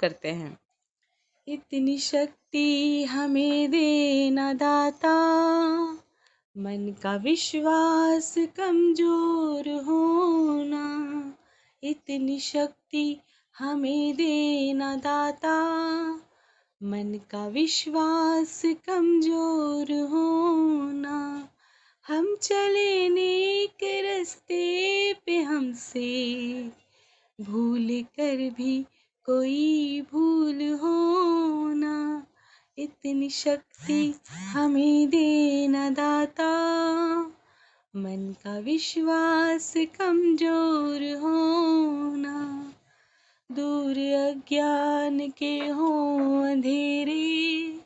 करते हैं। इतनी शक्ति हमें देना दाता, मन का विश्वास कमजोर होना। इतनी शक्ति हमें देना दाता, मन का विश्वास कमजोर होना। हम चले नेक रास्ते पे, हमसे भूल कर भी कोई भूल होना। इतनी शक्ति हमें देना दाता, मन का विश्वास कमजोर होना। दूर अज्ञान के हो अंधेरे,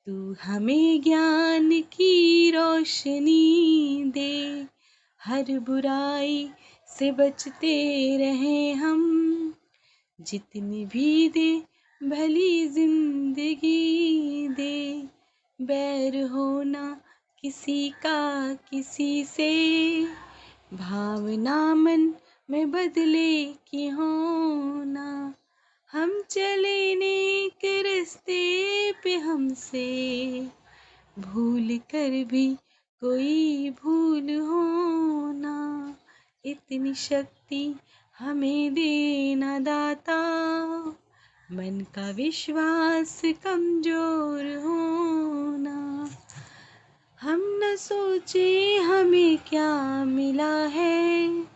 तू हमें ज्ञान की रोशनी दे। हर बुराई से बचते रहे हम, जितनी भी दे भली जिंदगी दे। बैर होना किसी का किसी से, भावना मन में बदले की होना। हम चले नेक रास्ते पे, हमसे भूल कर भी कोई भूल होना। इतनी शक्ति हमें देना दाता, मन का विश्वास कमजोर होना। हम न सोचे हमें क्या मिला है,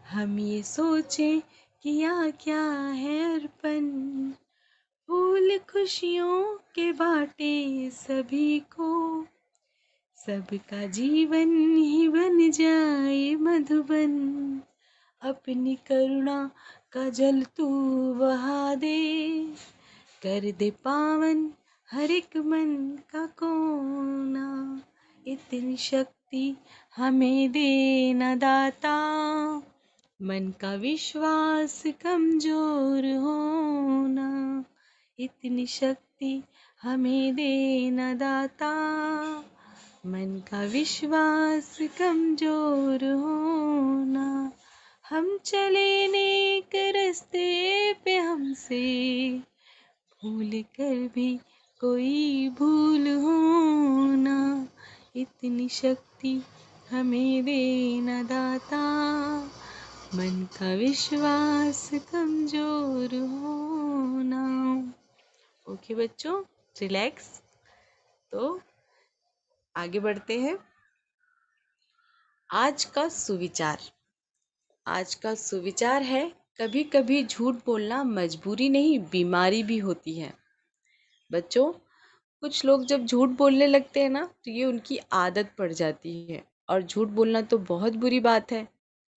हम ये सोचे किया क्या है अर्पण। फूल खुशियों के बाटे सभी को, सबका जीवन ही बन जाए मधुबन। अपनी करुणा का जल तू बहा दे, कर दे पावन हर एक मन का कोना। इतनी शक्ति हमें देना दाता, मन का विश्वास कमजोर होना। इतनी शक्ति हमें देना दाता, मन का विश्वास कमजोर होना। हम चले नेक रास्ते पे, हमसे भूल कर भी कोई भूल होना। इतनी शक्ति हमें देना दाता, मन का विश्वास कमजोर होना। ओके बच्चों, रिलैक्स। तो आगे बढ़ते हैं। आज का सुविचार। आज का सुविचार है, कभी कभी झूठ बोलना मजबूरी नहीं बीमारी भी होती है। बच्चों, कुछ लोग जब झूठ बोलने लगते हैं ना, तो ये उनकी आदत पड़ जाती है। और झूठ बोलना तो बहुत बुरी बात है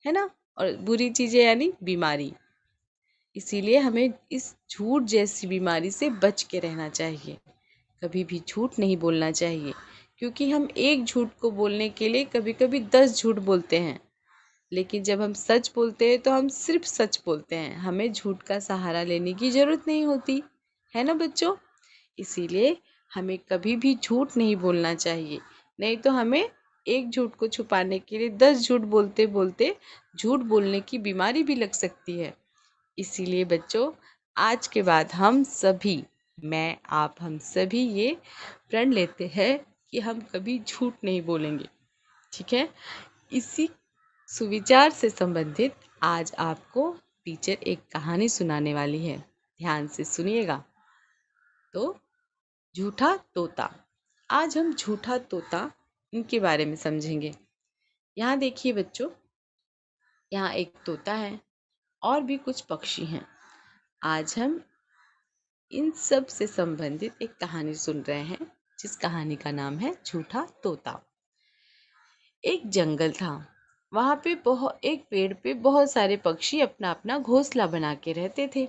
ना। और बुरी चीजें यानी बीमारी। इसीलिए हमें इस झूठ जैसी बीमारी से बच के रहना चाहिए। कभी भी झूठ नहीं बोलना चाहिए, क्योंकि हम एक झूठ को बोलने के लिए कभी कभी 10 झूठ बोलते हैं। लेकिन जब हम सच बोलते हैं तो हम सिर्फ सच बोलते हैं, हमें झूठ का सहारा लेने की ज़रूरत नहीं होती, है ना बच्चों। इसीलिए हमें कभी भी झूठ नहीं बोलना चाहिए, नहीं तो हमें एक झूठ को छुपाने के लिए 10 झूठ बोलते बोलते झूठ बोलने की बीमारी भी लग सकती है। इसीलिए बच्चों, आज के बाद हम सभी, मैं आप हम सभी ये प्रण लेते हैं कि हम कभी झूठ नहीं बोलेंगे। ठीक है। इसी सुविचार से संबंधित आज आपको टीचर एक कहानी सुनाने वाली है। ध्यान से सुनिएगा। तो झूठा तोता। आज हम झूठा तोता इनके बारे में समझेंगे। यहाँ देखिए बच्चों, यहाँ एक तोता है और भी कुछ पक्षी हैं। आज हम इन सब से संबंधित एक कहानी सुन रहे हैं, जिस कहानी का नाम है झूठा तोता। एक जंगल था। वहाँ पे एक पेड़ पे बहुत सारे पक्षी अपना अपना घोंसला बना के रहते थे।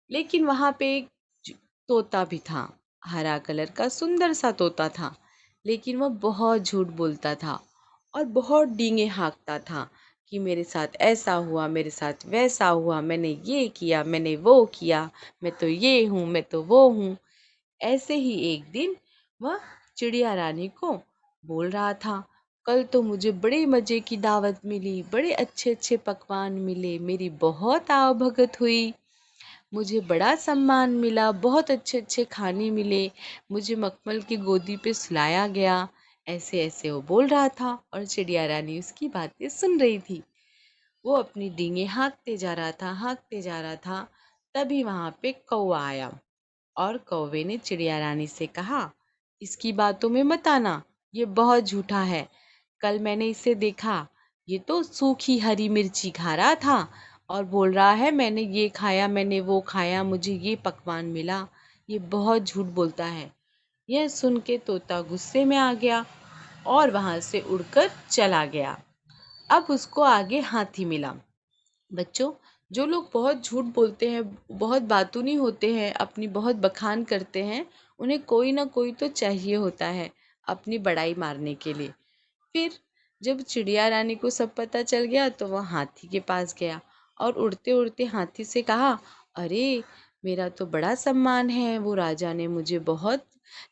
लेकिन वहाँ पे एक तोता भी था। हरा कलर का सुंदर सा तोता था। लेकिन वह बहुत झूठ बोलता था और बहुत डींगे हाँकता था कि मेरे साथ ऐसा हुआ, मेरे साथ वैसा हुआ, मैंने ये किया, मैंने वो किया, मैं तो ये हूँ, मैं तो वो हूँ। ऐसे ही एक दिन वह चिड़िया रानी को बोल रहा था, कल तो मुझे बड़े मज़े की दावत मिली, बड़े अच्छे अच्छे पकवान मिले, मेरी बहुत आवभगत हुई। मुझे बड़ा सम्मान मिला, बहुत अच्छे अच्छे खाने मिले, मुझे मखमल की गोदी पे सुलाया गया। ऐसे ऐसे वो बोल रहा था और चिड़िया रानी उसकी बातें सुन रही थी। वो अपनी डींगे हाँकते जा रहा था, हाँकते जा रहा था। तभी वहां पे कौवा आया और कौवे ने चिड़िया रानी से कहा, इसकी बातों में मत आना, ये बहुत झूठा है। कल मैंने इसे देखा, ये तो सूखी हरी मिर्ची खा रहा था और बोल रहा है मैंने ये खाया, मैंने वो खाया, मुझे ये पकवान मिला। ये बहुत झूठ बोलता है। यह सुन के तोता गुस्से में आ गया और वहां से उड़कर चला गया। अब उसको आगे हाथी मिला। बच्चों, जो लोग बहुत झूठ बोलते हैं, बहुत बातूनी होते हैं, अपनी बहुत बखान करते हैं, उन्हें कोई ना कोई तो चाहिए होता है अपनी बड़ाई मारने के लिए। फिर जब चिड़िया रानी को सब पता चल गया तो वह हाथी के पास गया और उड़ते उड़ते हाथी से कहा, अरे मेरा तो बड़ा सम्मान है, वो राजा ने मुझे बहुत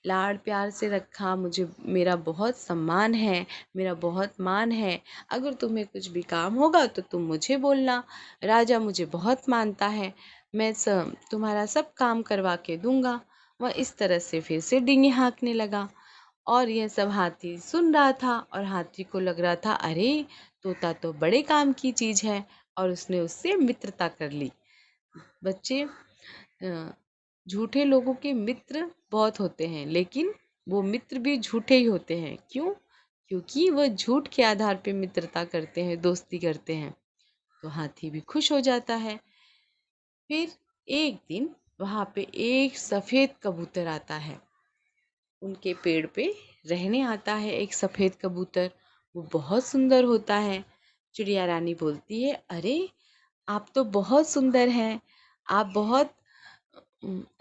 लाड़ प्यार से रखा, मुझे मेरा बहुत सम्मान है, मेरा बहुत मान है। अगर तुम्हें कुछ भी काम होगा तो तुम मुझे बोलना, राजा मुझे बहुत मानता है, मैं तुम्हारा सब काम करवा के दूंगा। वह इस तरह से फिर से डींगे हाँकने लगा और यह सब हाथी सुन रहा था और हाथी को लग रहा था, अरे तोता तो बड़े काम की चीज है, और उसने उससे मित्रता कर ली। बच्चे, झूठे लोगों के मित्र बहुत होते हैं, लेकिन वो मित्र भी झूठे ही होते हैं। क्यों? क्योंकि वह झूठ के आधार पे मित्रता करते हैं, दोस्ती करते हैं। तो हाथी भी खुश हो जाता है। फिर एक दिन वहां पे एक सफेद कबूतर आता है, उनके पेड़ पे रहने आता है एक सफेद कबूतर। वो बहुत सुंदर होता है। चिड़िया रानी बोलती है, अरे आप तो बहुत सुंदर हैं, आप बहुत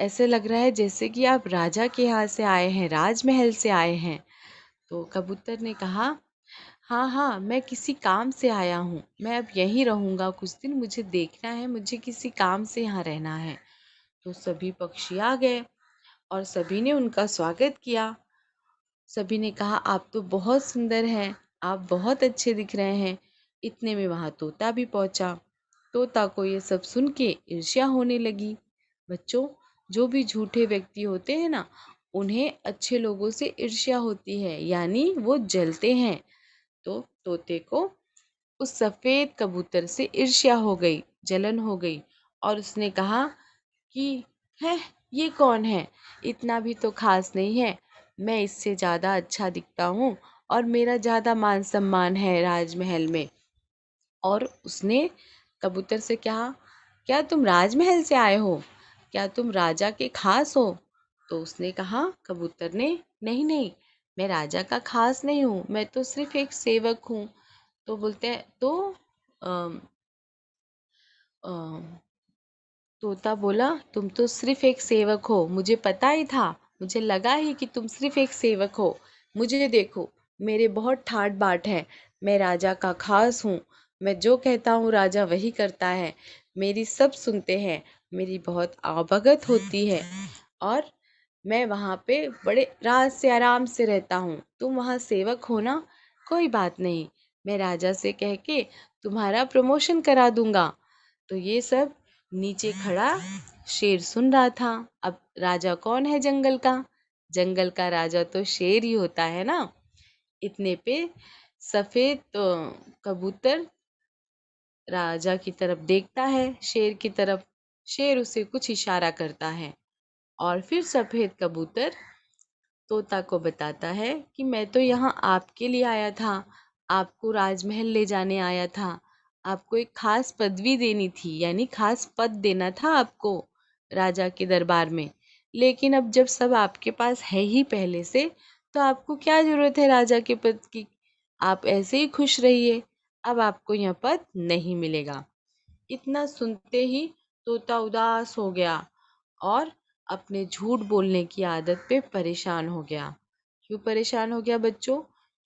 ऐसे लग रहा है जैसे कि आप राजा के यहाँ से आए हैं, राजमहल से आए हैं। तो कबूतर ने कहा, हाँ हाँ, मैं किसी काम से आया हूँ, मैं अब यहीं रहूंगा कुछ दिन, मुझे देखना है, मुझे किसी काम से यहाँ रहना है। तो सभी पक्षी आ गए और सभी ने उनका स्वागत किया। सभी ने कहा, आप तो बहुत सुंदर हैं, आप बहुत अच्छे दिख रहे हैं। इतने में वहां तोता भी पहुंचा। तोता को ये सब सुन के ईर्ष्या होने लगी। बच्चों, जो भी झूठे व्यक्ति होते हैं ना, उन्हें अच्छे लोगों से ईर्ष्या होती है, यानी वो जलते हैं। तो तोते को उस सफेद कबूतर से ईर्ष्या हो गई, जलन हो गई, और उसने कहा कि है, ये कौन है, इतना भी तो खास नहीं है, मैं इससे ज्यादा अच्छा दिखता हूँ और मेरा ज्यादा मान सम्मान है राजमहल में। और उसने कबूतर से कहा, क्या तुम राजमहल से आए हो, क्या तुम राजा के खास हो? तो उसने कहा, कबूतर ने, नहीं नहीं, मैं राजा का खास नहीं हूँ, मैं तो सिर्फ एक सेवक हूँ। तो बोलते हैं, तो अम, अम, तोता बोला, तुम तो सिर्फ एक सेवक हो, मुझे पता ही था, मुझे लगा ही कि तुम सिर्फ एक सेवक हो। मुझे देखो, मेरे बहुत ठाट बाट है, मैं राजा का खास हूँ, मैं जो कहता हूँ राजा वही करता है, मेरी सब सुनते हैं, मेरी बहुत आवभगत होती है, और मैं वहाँ पे बड़े राज से आराम से रहता हूँ। तुम वहाँ सेवक हो ना, कोई बात नहीं, मैं राजा से कह के तुम्हारा प्रमोशन करा दूंगा। तो ये सब नीचे खड़ा शेर सुन रहा था। अब राजा कौन है जंगल का? जंगल का राजा तो शेर ही होता है ना। इतने पे सफेद कबूतर राजा की तरफ देखता है, शेर की तरफ। शेर उसे कुछ इशारा करता है और फिर सफेद कबूतर तोता को बताता है कि मैं तो यहाँ आपके लिए आया था, आपको राजमहल ले जाने आया था, आपको एक खास पदवी देनी थी, यानी खास पद देना था आपको राजा के दरबार में। लेकिन अब जब सब आपके पास है ही पहले से, तो आपको क्या जरूरत है राजा के पद की? आप ऐसे ही खुश रहिए, अब आपको यह पद नहीं मिलेगा। इतना सुनते ही तोता उदास हो गया और अपने झूठ बोलने की आदत पे परेशान हो गया। क्यों परेशान हो गया बच्चों?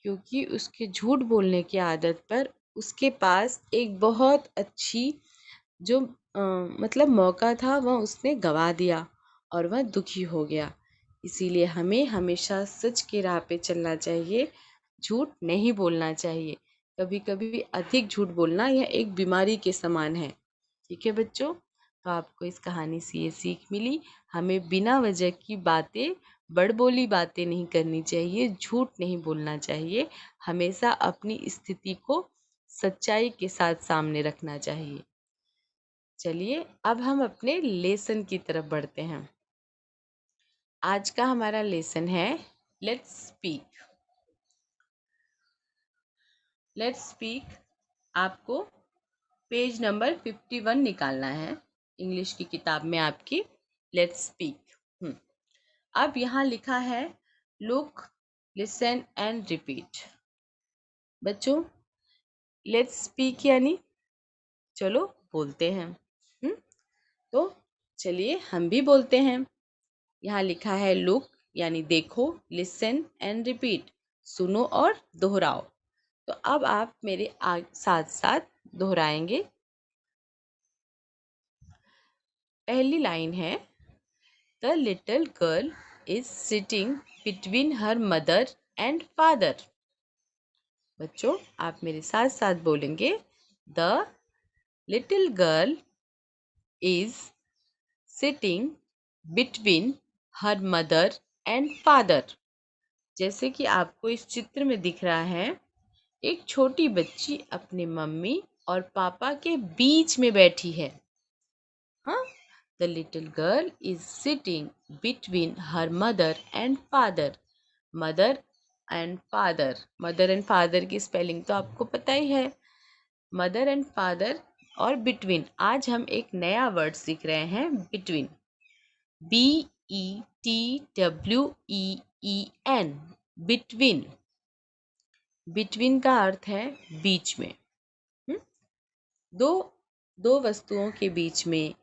क्योंकि उसके झूठ बोलने की आदत पर उसके पास एक बहुत अच्छी जो मतलब मौका था, वह उसने गवा दिया और वह दुखी हो गया। इसीलिए हमें हमेशा सच के राह पे चलना चाहिए, झूठ नहीं बोलना चाहिए। कभी कभी अधिक झूठ बोलना यह एक बीमारी के समान है। ठीक है बच्चों, तो आपको इस कहानी से ये सीख मिली, हमें बिना वजह की बातें, बड़बोली बातें नहीं करनी चाहिए, झूठ नहीं बोलना चाहिए, हमेशा अपनी स्थिति को सच्चाई के साथ सामने रखना चाहिए। चलिए अब हम अपने लेसन की तरफ बढ़ते हैं। आज का हमारा लेसन है लेट्स स्पीक। लेट्स स्पीक आपको पेज नंबर 51 निकालना है इंग्लिश की किताब में आपकी। Let's speak. अब यहाँ लिखा है लुक, लिसन एंड रिपीट। बच्चों लेट्स स्पीक यानी चलो बोलते हैं। तो चलिए हम भी बोलते हैं। यहाँ लिखा है लुक यानी देखो, लिसन एंड रिपीट सुनो और दोहराओ। तो अब आप मेरे साथ साथ दोहराएंगे। पहली लाइन है the little girl is sitting between her mother and father. बच्चों आप मेरे साथ साथ बोलेंगे the little girl is sitting between her mother and father. जैसे कि आपको इस चित्र में दिख रहा है, एक छोटी बच्ची अपने मम्मी और पापा के बीच में बैठी है। हाँ, the little girl is sitting between her mother and father. Mother and father, mother and father की स्पेलिंग तो आपको पता ही है, मदर एंड फादर और बिटवीन। आज हम एक नया वर्ड सीख रहे हैं, बिटवीन। BETWEEN, between. बिटवीन का अर्थ है बीच में। दो दो वस्तुओं के बीच में,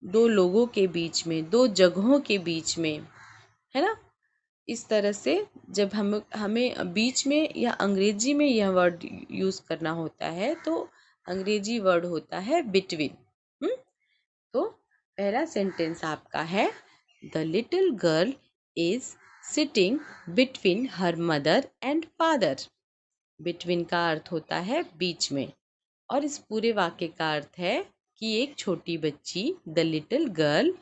दो लोगों के बीच में, दो जगहों के बीच में, है ना। इस तरह से जब हमें बीच में या अंग्रेजी में यह वर्ड यूज़ करना होता है तो अंग्रेजी वर्ड होता है बिटवीन। तो पहला सेंटेंस आपका है the little girl is sitting between her mother and father. Between का अर्थ होता है बीच में, और इस पूरे वाक्य का अर्थ है कि एक छोटी बच्ची the little girl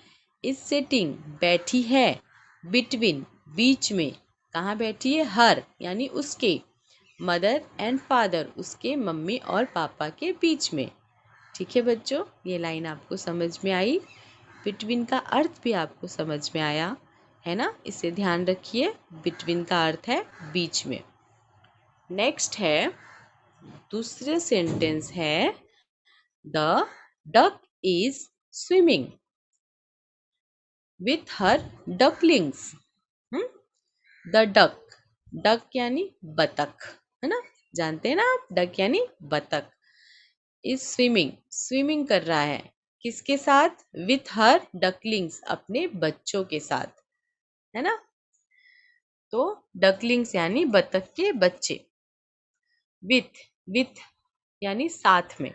is sitting बैठी है, बिटवीन बीच में। कहाँ बैठी है? हर यानी उसके, मदर एंड फादर उसके मम्मी और पापा के बीच में। ठीक है बच्चों, ये लाइन आपको समझ में आई, बिटवीन का अर्थ भी आपको समझ में आया है ना। इसे ध्यान रखिए, बिटवीन का अर्थ है बीच में। नेक्स्ट है, दूसरे सेंटेंस है the duck is swimming with her ducklings. The duck, duck यानी बतख, है ना, जानते हैं ना आप, डक यानी बतख। इज स्विमिंग, स्विमिंग कर रहा है किसके साथ? विथ हर डकलिंग्स, अपने बच्चों के साथ, है ना। तो डकलिंग्स यानी बतख के बच्चे। विथ यानी साथ में।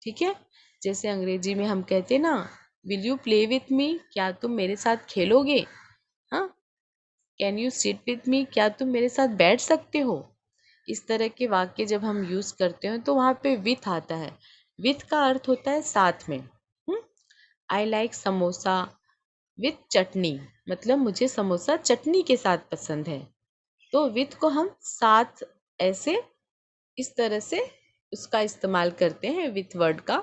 ठीक है, जैसे अंग्रेजी में हम कहते हैं ना, will you play with me, क्या तुम मेरे साथ खेलोगे? हाँ, can you sit with me, क्या तुम मेरे साथ बैठ सकते हो? इस तरह के वाक्य जब हम यूज़ करते हैं तो वहाँ पे विथ आता है। विथ का अर्थ होता है साथ में। आई लाइक समोसा विथ चटनी, मतलब मुझे समोसा चटनी के साथ पसंद है। तो विथ को हम साथ, ऐसे इस तरह से उसका इस्तेमाल करते हैं विथ वर्ड का।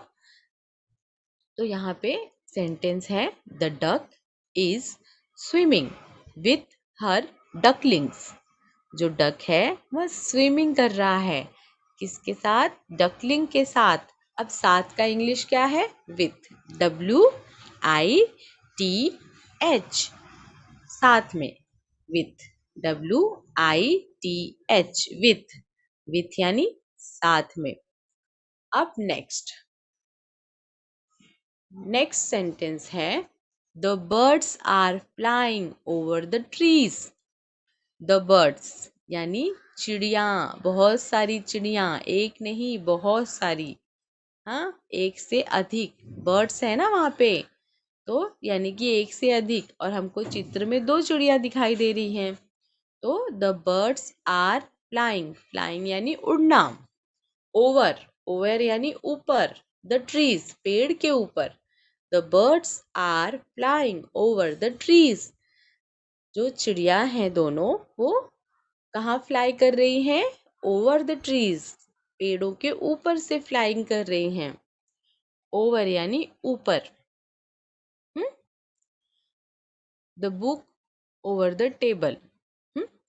तो यहाँ पे सेंटेंस है the duck is swimming with her ducklings. जो डक है वह स्विमिंग कर रहा है किसके साथ? डकलिंग के साथ। अब साथ का इंग्लिश क्या है? विथ, WITH, साथ में, विथ, WITH, विथ यानी साथ में। अब नेक्स्ट सेंटेंस है the birds are flying over the trees. The birds यानी चिड़िया, बहुत सारी चिड़िया, एक नहीं बहुत सारी, हाँ, एक से अधिक बर्ड्स है ना वहाँ पे, तो यानी कि एक से अधिक, और हमको चित्र में दो चिड़िया दिखाई दे रही हैं। तो the birds are flying, flying यानी उड़ना, ओवर, ओवर यानी ऊपर, द ट्रीज, पेड़ के ऊपर। The birds are flying over the trees, जो चिड़िया हैं दोनों वो कहाँ फ्लाई कर रही हैं? ओवर द ट्रीज, पेड़ों के ऊपर से फ्लाइंग कर रही हैं। ओवर यानी ऊपर। The book over the table,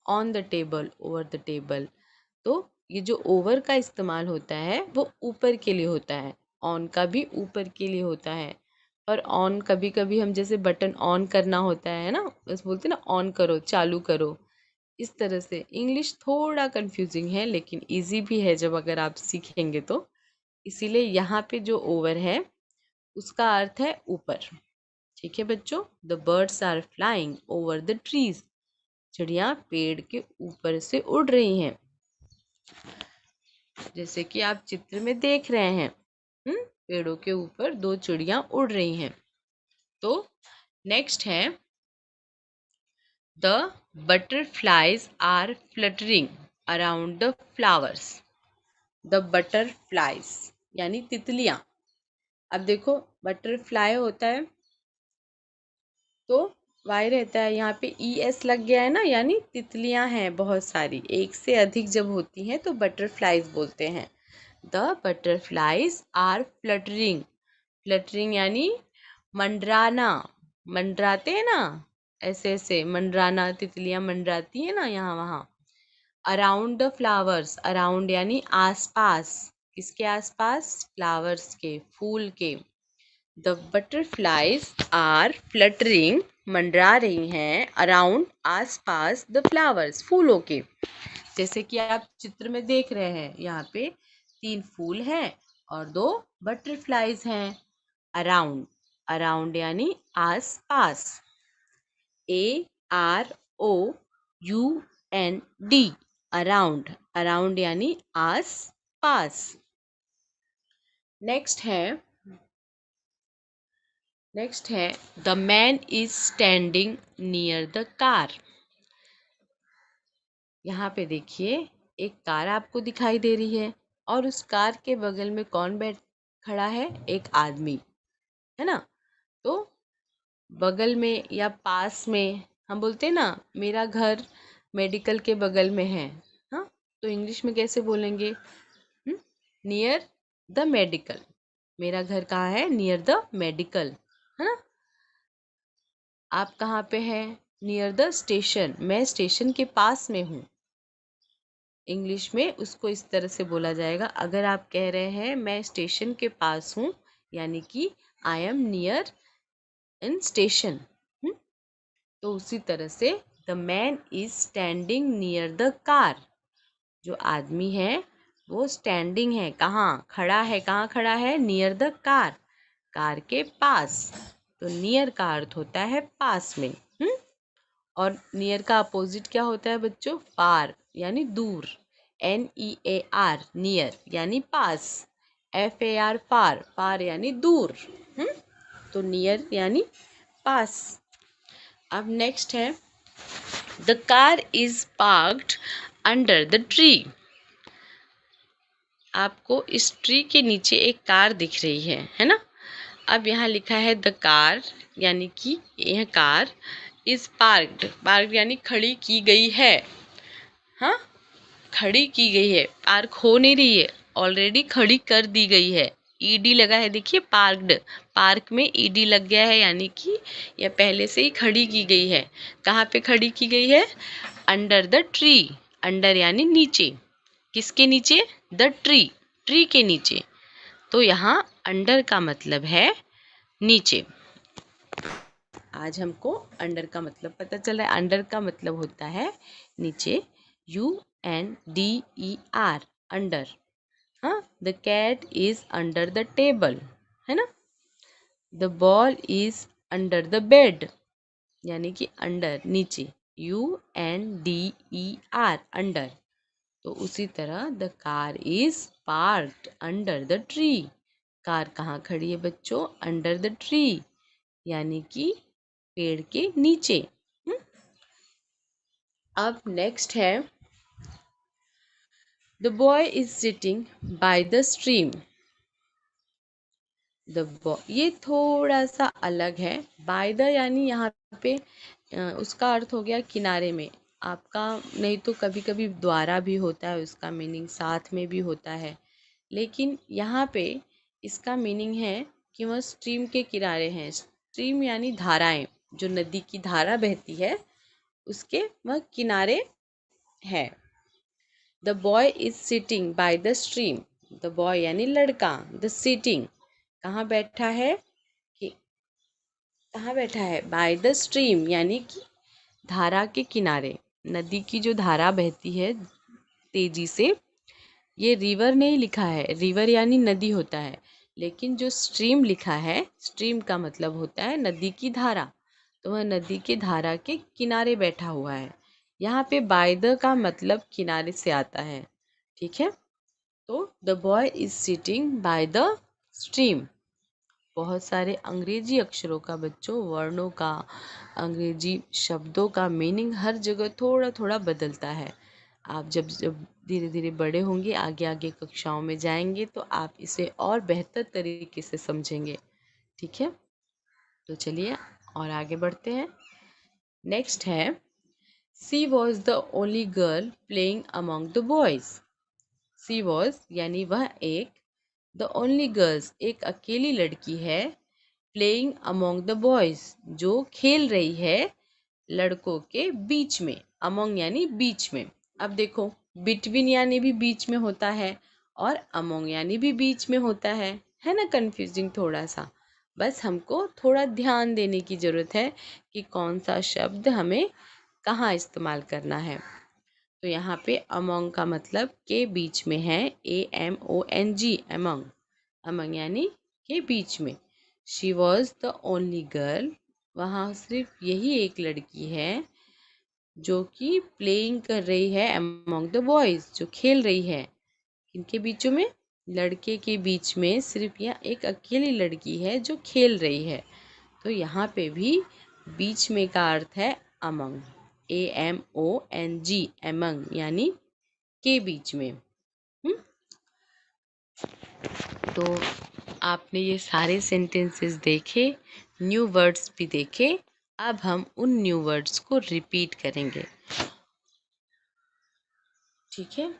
on the table, over the table. तो ये जो ओवर का इस्तेमाल होता है वो ऊपर के लिए होता है, ऑन का भी ऊपर के लिए होता है। और ऑन कभी कभी हम जैसे बटन ऑन करना होता है ना, बस बोलते हैं ना ऑन करो, चालू करो। इस तरह से इंग्लिश थोड़ा कंफ्यूजिंग है लेकिन इजी भी है जब अगर आप सीखेंगे तो। इसीलिए यहाँ पे जो ओवर है उसका अर्थ है ऊपर। ठीक है बच्चों, the birds are flying over the trees, चिड़िया पेड़ के ऊपर से उड़ रही हैं, जैसे कि आप चित्र में देख रहे हैं। पेड़ों के ऊपर दो चिड़िया उड़ रही हैं। तो नेक्स्ट है the butterflies are fluttering around the flowers. The butterflies यानी तितलियां। अब देखो बटरफ्लाई होता है तो वाई रहता है, यहाँ पे ई एस लग गया है ना, यानी तितलियां हैं बहुत सारी, एक से अधिक जब होती हैं तो बटरफ्लाइज बोलते हैं। The butterflies are fluttering, fluttering यानी मंडराना, मंडराते हैं ना, ऐसे ऐसे मंडराना, तितलियां मंडराती हैं ना यहाँ वहाँ। अराउंड द फ्लावर्स, अराउंड यानी आसपास, किसके आसपास? फ्लावर्स के, फूल के। द बटरफ्लाइज आर फ्लटरिंग, मंडरा रही हैं, अराउंड आसपास, द फ्लावर्स, फूलों के। जैसे कि आप चित्र में देख रहे हैं, यहाँ पे 3 फूल हैं और 2 बटरफ्लाइज हैं। अराउंड, अराउंड यानी आस पास। AROUND, अराउंड, अराउंड यानी आस पास। नेक्स्ट है the man is standing near the car. यहाँ पे देखिए एक कार आपको दिखाई दे रही है और उस कार के बगल में कौन बैठ खड़ा है? एक आदमी, है ना। तो बगल में या पास में, हम बोलते हैं ना मेरा घर मेडिकल के बगल में है, हाँ, तो इंग्लिश में कैसे बोलेंगे? नियर द मेडिकल, मेरा घर कहाँ है? नियर द मेडिकल, है ना। आप कहाँ पे हैं? नियर द स्टेशन, मैं स्टेशन के पास में हूँ। इंग्लिश में उसको इस तरह से बोला जाएगा। अगर आप कह रहे हैं मैं स्टेशन के पास हूँ, यानी कि I am near in station. तो उसी तरह से the man is standing near the car, जो आदमी है वो स्टैंडिंग है, कहाँ खड़ा है? कहाँ खड़ा है? नियर द कार, कार के पास। तो नियर का अर्थ होता है पास में। और नियर का अपोजिट क्या होता है बच्चों? फार यानी दूर। NEAR, नियर यानी पास। FAR, फार, फार यानी दूर। तो नियर यानी पास। अब नेक्स्ट है the car is parked under the tree. आपको इस ट्री के नीचे एक कार दिख रही है ना। अब यहाँ लिखा है द कार, यानी कि यह कार इज पार्क्ड, पार्क्ड यानी खड़ी की गई है। हाँ, खड़ी की गई है, पार्क हो नहीं रही है, ऑलरेडी खड़ी कर दी गई है। ईडी लगा है, देखिए पार्क्ड, पार्क में ईडी लग गया है, यानी कि यह पहले से ही खड़ी की गई है। कहाँ पे खड़ी की गई है? अंडर द ट्री, अंडर यानी नीचे, किसके नीचे? द ट्री, ट्री के नीचे। तो यहाँ अंडर का मतलब है नीचे। आज हमको अंडर का मतलब पता चला है। अंडर का मतलब होता है नीचे, UNDER, अंडर। हाँ, the cat is under the table, है ना। The ball is under the bed, यानी कि अंडर नीचे, UNDER, अंडर। तो उसी तरह the car is parked under the tree, car कहाँ खड़ी है बच्चों? अंडर द ट्री, यानी कि पेड़ के नीचे। अब नेक्स्ट है the boy is sitting by the stream. ये थोड़ा सा अलग है। बाय द यानी यहाँ पे उसका अर्थ हो गया किनारे में आपका, नहीं तो कभी कभी द्वारा भी होता है, उसका मीनिंग साथ में भी होता है। लेकिन यहाँ पे इसका मीनिंग है कि वह स्ट्रीम के किनारे हैं। स्ट्रीम यानी धाराएं, जो नदी की धारा बहती है उसके वह किनारे है। The boy is sitting by the stream. The boy यानी लड़का, द सिटिंग कहाँ बैठा है, कि कहाँ बैठा है, बाय द स्ट्रीम यानी कि धारा के किनारे। नदी की जो धारा बहती है तेजी से, ये रिवर नहीं लिखा है, रिवर यानी नदी होता है, लेकिन जो स्ट्रीम लिखा है, स्ट्रीम का मतलब होता है नदी की धारा, तो वह नदी की धारा के किनारे बैठा हुआ है। यहाँ पे बाय द का मतलब किनारे से आता है, ठीक है। तो the boy is sitting by the stream. बहुत सारे अंग्रेजी अक्षरों का बच्चों, वर्णों का, अंग्रेजी शब्दों का मीनिंग हर जगह थोड़ा थोड़ा बदलता है। आप जब जब धीरे धीरे बड़े होंगे, आगे आगे कक्षाओं में जाएंगे, तो आप इसे और बेहतर तरीके से समझेंगे, ठीक है। तो चलिए और आगे बढ़ते हैं। नेक्स्ट है, she was the only girl playing among the boys. She was यानी वह एक, द ओनली गर्ल्स एक अकेली लड़की है, प्लेइंग अमोंग द बॉयज जो खेल रही है लड़कों के बीच में। अमोंग यानी बीच में। अब देखो, बिटवीन यानी भी बीच में होता है और अमोंग यानी भी बीच में होता है ना कंफ्यूजिंग थोड़ा सा। बस हमको थोड़ा ध्यान देने की ज़रूरत है कि कौन सा शब्द हमें कहाँ इस्तेमाल करना है। तो यहाँ पे अमोंग का मतलब के बीच में है, AMONG, अमंग। अमंग यानी के बीच में। She was the only girl, वहाँ सिर्फ यही एक लड़की है जो कि प्लेइंग कर रही है अमंग द बॉयज, जो खेल रही है इनके बीचों में, लड़के के बीच में सिर्फ यह एक अकेली लड़की है जो खेल रही है। तो यहाँ पे भी बीच में का अर्थ है अमंग, AMONG, अमंग यानी के बीच में। तो आपने ये सारे सेंटेंसेस देखे, न्यू वर्ड्स भी देखे। अब हम उन न्यू वर्ड्स को रिपीट करेंगे, ठीक है।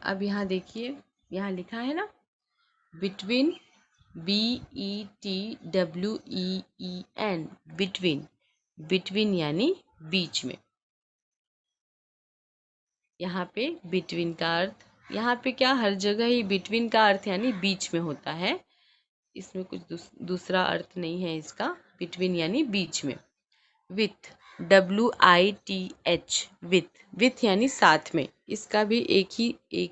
अब यहाँ देखिए, यहाँ लिखा है ना बिटवीन, BETWEEN, बिटवीन। बिटवीन यानी बीच में। यहाँ पे बिटवीन का अर्थ, यहाँ पे क्या हर जगह ही बिटवीन का अर्थ यानी बीच में होता है, इसमें कुछ दूसरा अर्थ नहीं है इसका। बिटवीन यानी बीच में। With, WITH, with. विथ यानी साथ में, इसका भी एक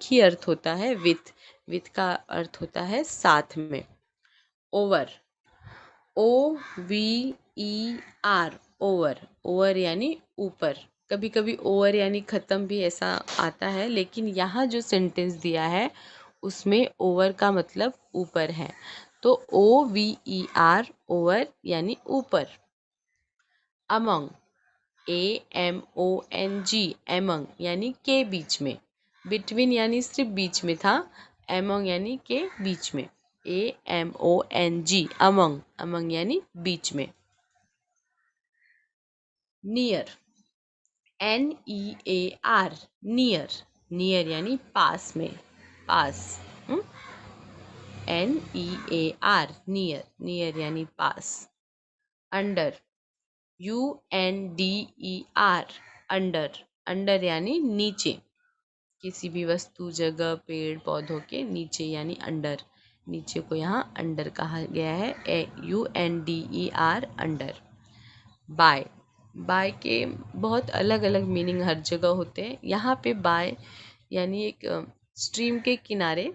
ही अर्थ होता है, विथ। विथ का अर्थ होता है साथ में। Over, OVER, over. ओवर यानी ऊपर। कभी कभी ओवर यानी ख़त्म भी ऐसा आता है, लेकिन यहाँ जो सेंटेंस दिया है उसमें ओवर का मतलब ऊपर है, तो OVER, ओवर यानी ऊपर। अमंग, AMONG, एमंग यानी के बीच में। बिटवीन यानी सिर्फ बीच में था, एमंग यानी के बीच में। AMONG, among. अमंग यानी बीच में। Near, NEAR, near. नियर यानी पास में, पास। NEAR, near. नियर यानी पास। Under, UNDER, under. अंडर यानी नीचे, किसी भी वस्तु, जगह, पेड़ पौधों के नीचे यानी अंडर। नीचे को यहाँ अंडर कहा गया है, UNDER, अंडर। बाय, बाय के बहुत अलग अलग मीनिंग हर जगह होते हैं। यहाँ पे बाय यानी एक स्ट्रीम के किनारे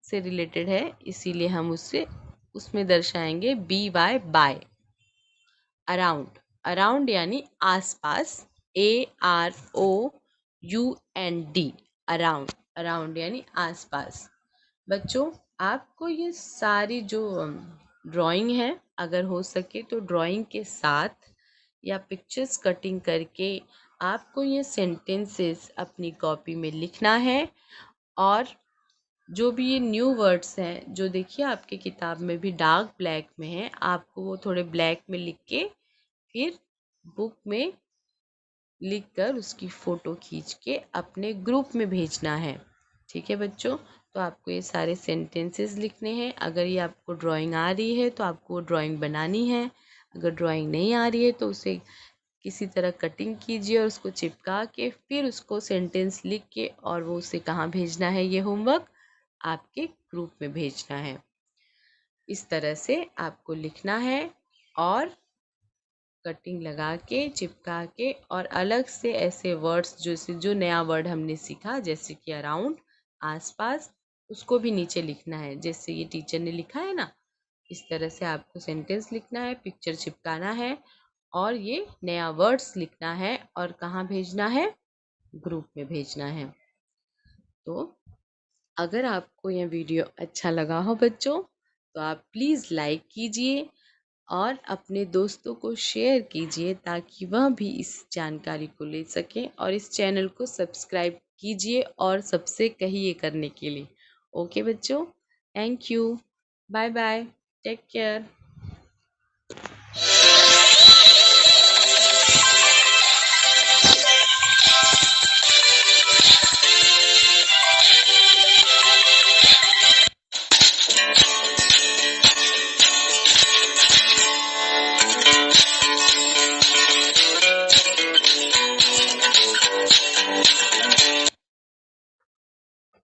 से रिलेटेड है, इसीलिए हम उसमें दर्शाएंगे BY, बाय। अराउंड, अराउंड यानी आसपास, AROUND, अराउंड। अराउंड यानी आसपास। बच्चों, आपको ये सारी जो ड्राइंग है, अगर हो सके तो ड्राइंग के साथ या पिक्चर्स कटिंग करके आपको ये सेंटेंसेस अपनी कॉपी में लिखना है और जो भी ये न्यू वर्ड्स हैं, जो देखिए आपके किताब में भी डार्क ब्लैक में है, आपको वो थोड़े ब्लैक में लिख के फिर बुक में लिख कर उसकी फ़ोटो खींच के अपने ग्रुप में भेजना है। ठीक है बच्चों, तो आपको ये सारे सेंटेंसेस लिखने हैं। अगर ये आपको ड्राइंग आ रही है तो आपको वो ड्राइंग बनानी है। अगर ड्राइंग नहीं आ रही है तो उसे किसी तरह कटिंग कीजिए और उसको चिपका के फिर उसको सेंटेंस लिख के और वो उसे कहाँ भेजना है, ये होमवर्क आपके ग्रुप में भेजना है। इस तरह से आपको लिखना है और कटिंग लगा के चिपका के और अलग से ऐसे वर्ड्स जो नया वर्ड हमने सीखा जैसे कि अराउंड, आसपास, उसको भी नीचे लिखना है जैसे ये टीचर ने लिखा है ना। इस तरह से आपको सेंटेंस लिखना है, पिक्चर चिपकाना है और ये नया वर्ड्स लिखना है और कहाँ भेजना है, ग्रुप में भेजना है। तो अगर आपको यह वीडियो अच्छा लगा हो बच्चों, तो आप प्लीज़ लाइक कीजिए और अपने दोस्तों को शेयर कीजिए ताकि वह भी इस जानकारी को ले सकें और इस चैनल को सब्सक्राइब कीजिए और सबसे कहिए करने के लिए। ओके बच्चों, thank you, bye bye, take care.